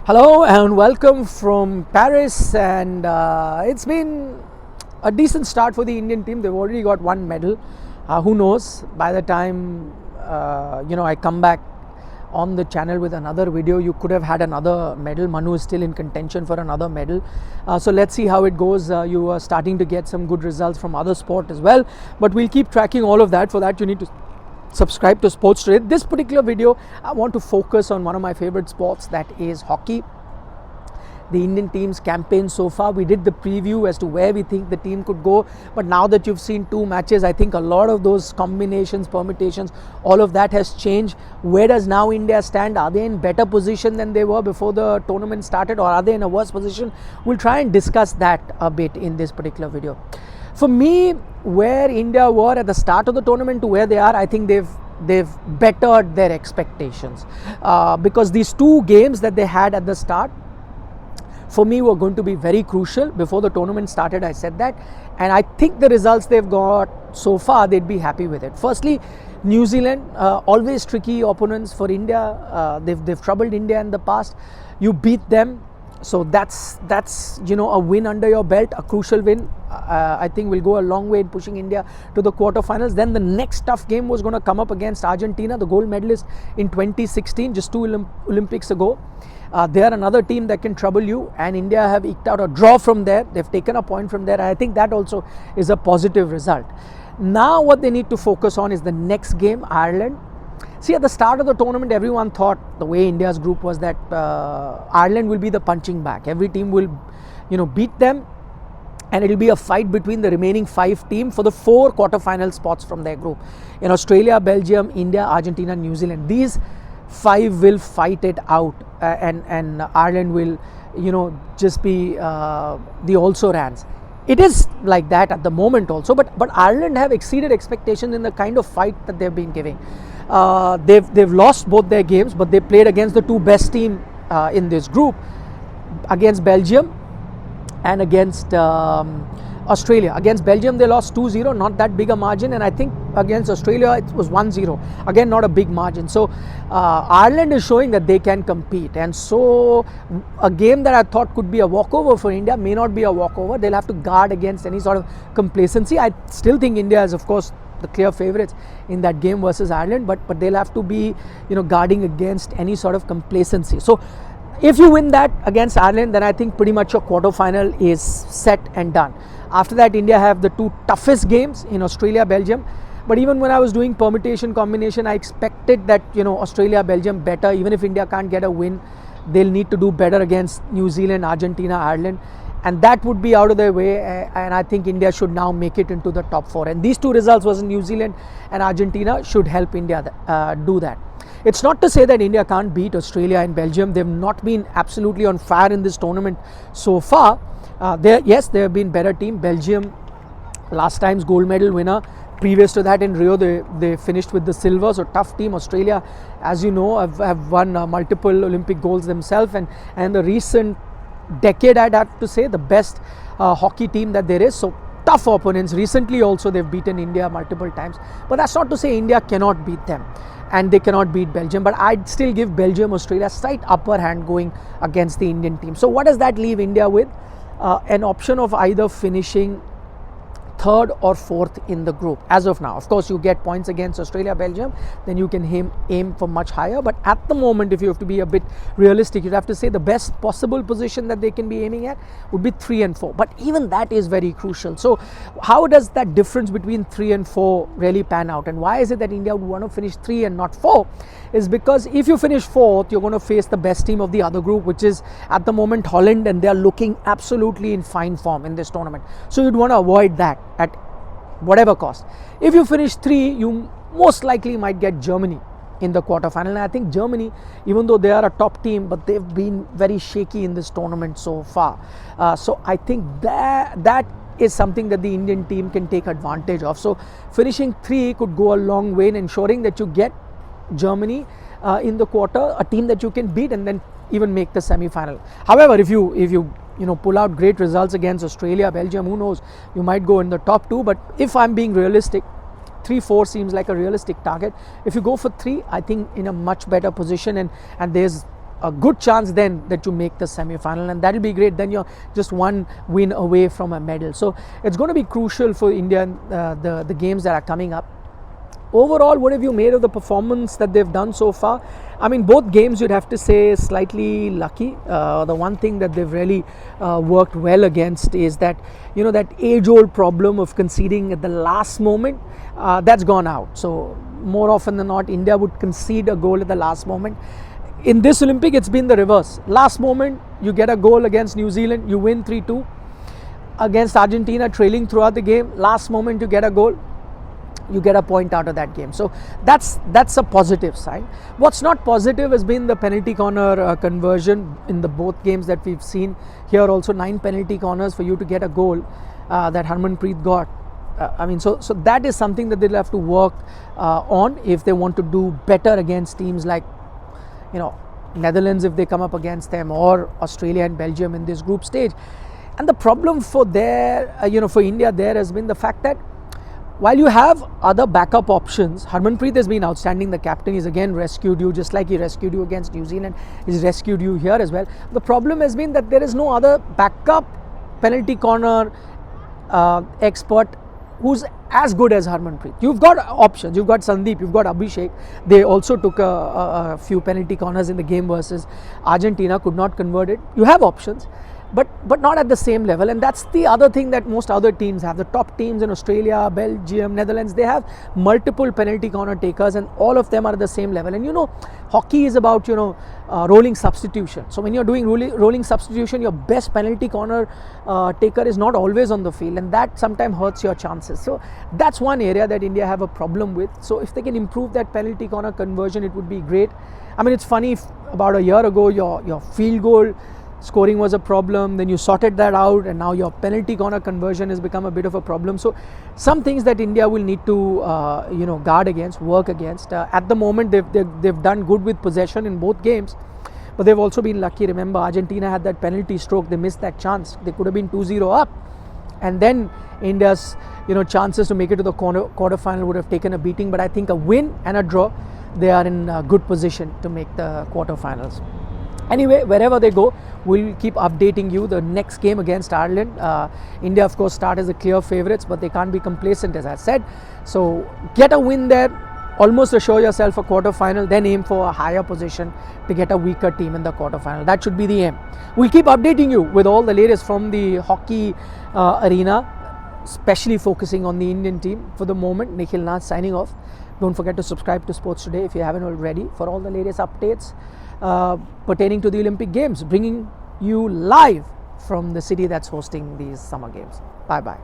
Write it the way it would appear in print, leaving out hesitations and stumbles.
Hello and welcome from Paris, and it's been a decent start for the Indian team. They've already got one medal. Who knows, by the time I come back on the channel with another video, you could have had another medal. Manu is still in contention for another medal. So let's see how it goes. You are starting to get some good results from other sport as well, but we'll keep tracking all of that. For that you need to subscribe to Sports Today. This particular video, I want to focus on one of my favorite sports, that is hockey. The Indian team's campaign so far, we did the preview as to where we think the team could go, but now that you've seen two matches, I think a lot of those combinations, permutations, all of that has changed. Where does now India stand? Are they in better position than they were before the tournament started, or are they in a worse position? We'll try and discuss that a bit in this particular video. For me, where India were at the start of the tournament to where they are, I think they've bettered their expectations, because these two games that they had at the start, for me, were going to be very crucial. Before the tournament started, I said that, and I think the results they've got so far, they'd be happy with it. Firstly, New Zealand, always tricky opponents for India. They've troubled India in the past. You beat them, so that's a win under your belt, a crucial win. I think will go a long way in pushing India to the quarterfinals. Then the next tough game was going to come up against Argentina, the gold medalist in 2016, just two Olympics ago. They are another team that can trouble you, and India have eked out a draw from there. They've taken a point from there. I think that also is a positive result. Now what they need to focus on is the next game, Ireland. See, at the start of the tournament, everyone thought, the way India's group was, that Ireland will be the punching bag. Every team will beat them, and it will be a fight between the remaining 5 teams for the 4 quarterfinal spots from their group. In Australia, Belgium, India, Argentina, New Zealand, these 5 will fight it out, and Ireland will just be the also-rans. It is like that at the moment also, but Ireland have exceeded expectations in the kind of fight that they've been giving. They've lost both their games, but they played against the 2 best teams in this group, against Belgium and against Australia. Against Belgium they lost 2-0, not that big a margin, and I think against Australia it was 1-0, again not a big margin. So Ireland is showing that they can compete, and so a game that I thought could be a walkover for India may not be a walkover. They'll have to guard against any sort of complacency. I still think India is, of course, the clear favourites in that game versus Ireland, but they'll have to be guarding against any sort of complacency. So if you win that against Ireland, then I think pretty much your quarterfinal is set and done. After that, India have the 2 toughest games in Australia, Belgium. But even when I was doing permutation combination, I expected that Australia, Belgium better. Even if India can't get a win, they'll need to do better against New Zealand, Argentina, Ireland, and that would be out of their way. And I think India should now make it into the top 4. And these 2 results, was in New Zealand and Argentina, should help India do that. It's not to say that India can't beat Australia and Belgium. They've not been absolutely on fire in this tournament so far. Yes, they have been better team. Belgium, last time's gold medal winner. Previous to that in Rio, they finished with the silver. So tough team. Australia, as you know, have won multiple Olympic golds themselves, and the recent decade, I'd have to say, the best hockey team that there is. So tough opponents. Recently also they've beaten India multiple times, but that's not to say India cannot beat them, and they cannot beat Belgium. But I'd still give Belgium, Australia slight upper hand going against the Indian team. So what does that leave India with? An option of either finishing 3rd or 4th in the group as of now. Of course, you get points against Australia, Belgium, then you can aim for much higher. But at the moment, if you have to be a bit realistic, you'd have to say the best possible position that they can be aiming at would be 3 and 4. But even that is very crucial. So how does that difference between 3 and 4 really pan out? And why is it that India would want to finish 3 and not 4? Is because if you finish 4th, you're going to face the best team of the other group, which is at the moment Holland, and they're looking absolutely in fine form in this tournament. So you'd want to avoid that at whatever cost. If you finish 3, you most likely might get Germany in the quarterfinal. And I think Germany, even though they are a top team, but they've been very shaky in this tournament so far. So I think that is something that the Indian team can take advantage of. So finishing 3 could go a long way in ensuring that you get Germany in the quarter, a team that you can beat, and then even make the semi-final. However, if you pull out great results against Australia, Belgium, who knows, you might go in the top 2. But if I'm being realistic, 3-4 seems like a realistic target. If you go for 3, I think in a much better position, and there's a good chance then that you make the semi-final, and that'll be great. Then you're just one win away from a medal. So it's going to be crucial for India, the games that are coming up. Overall, what have you made of the performance that they've done so far? I mean, both games you'd have to say slightly lucky. The one thing that they've really worked well against is that, you know, that age-old problem of conceding at the last moment, that's gone out. So more often than not, India would concede a goal at the last moment. In this Olympic, it's been the reverse. Last moment, you get a goal against New Zealand, you win 3-2. Against Argentina, trailing throughout the game, last moment you get a goal, you get a point out of that game. So that's a positive sign. What's not positive has been the penalty corner conversion in the both games that we've seen. Here also 9 penalty corners for you to get a goal that Harmanpreet got. I mean, so that is something that they'll have to work on if they want to do better against teams like, you know, Netherlands if they come up against them, or Australia and Belgium in this group stage. And the problem for for India there has been the fact that while you have other backup options, Harmanpreet has been outstanding. The captain, he's again rescued you, just like he rescued you against New Zealand. He's rescued you here as well. The problem has been that there is no other backup penalty corner expert who's as good as Harmanpreet. You've got options. You've got Sandeep, you've got Abhishek. They also took a few penalty corners in the game versus Argentina, could not convert it. You have options, but not at the same level, and that's the other thing that most other teams have. The top teams in Australia, Belgium, Netherlands, they have multiple penalty corner takers, and all of them are at the same level. And you know, hockey is about, you know, rolling substitution. So when you're doing rolling substitution, your best penalty corner taker is not always on the field, and that sometimes hurts your chances. So that's one area that India have a problem with. So if they can improve that penalty corner conversion, it would be great. I mean, it's funny, about a year ago your field goal scoring was a problem, then you sorted that out, and now your penalty corner conversion has become a bit of a problem. So some things that India will need to guard against, work against. At the moment they've done good with possession in both games, but they've also been lucky. Remember, Argentina had that penalty stroke, they missed that chance. They could have been 2-0 up, and then India's chances to make it to the quarterfinal would have taken a beating. But I think a win and a draw, they are in a good position to make the quarterfinals. Anyway, wherever they go, we'll keep updating you. The next game against Ireland, India of course start as the clear favourites, but they can't be complacent, as I said. So get a win there, almost assure yourself a quarterfinal, then aim for a higher position to get a weaker team in the quarterfinal. That should be the aim. We'll keep updating you with all the latest from the hockey arena, especially focusing on the Indian team. For the moment, Nikhil Naz signing off. Don't forget to subscribe to Sports Today if you haven't already for all the latest updates pertaining to the Olympic Games, bringing you live from the city that's hosting these summer games. Bye bye.